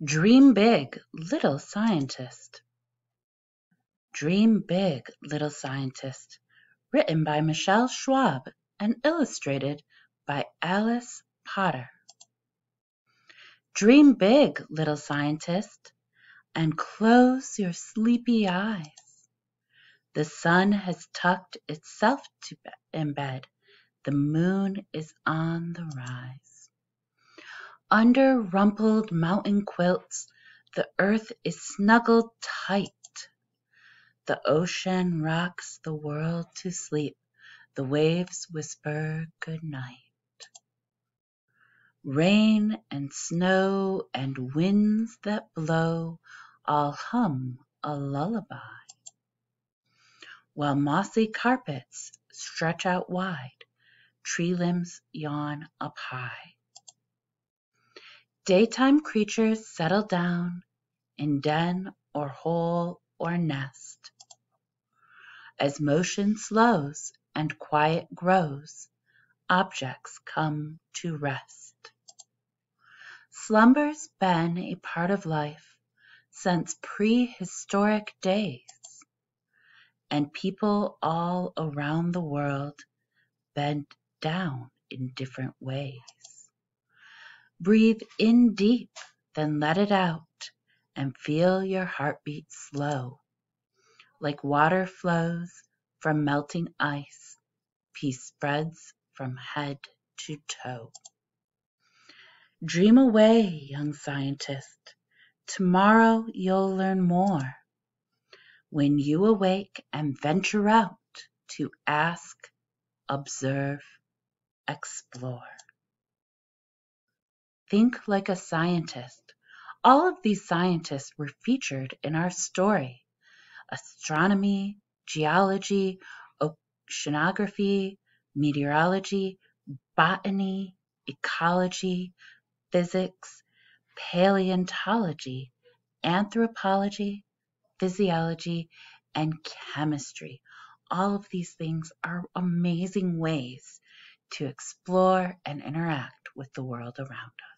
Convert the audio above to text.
Dream big, little scientist. Dream big, little scientist. Written by Michelle Schwab and illustrated by Alice Potter. Dream big, little scientist, and close your sleepy eyes. The sun has tucked itself in bed. The moon is on the rise. Under rumpled mountain quilts, the earth is snuggled tight. The ocean rocks the world to sleep. The waves whisper good night. Rain and snow and winds that blow all hum a lullaby, while mossy carpets stretch out wide, tree limbs yawn up high. Daytime creatures settle down in den or hole or nest. As motion slows and quiet grows, objects come to rest. Slumber's been a part of life since prehistoric days, and people all around the world bend down in different ways. Breathe in deep, then let it out, and feel your heartbeat slow. Like water flows from melting ice, peace spreads from head to toe. Dream away, young scientist. Tomorrow you'll learn more when you awake and venture out to ask, observe, explore. Think like a scientist. All of these scientists were featured in our story. Astronomy, geology, oceanography, meteorology, botany, ecology, physics, paleontology, anthropology, physiology, and chemistry. All of these things are amazing ways to explore and interact with the world around us.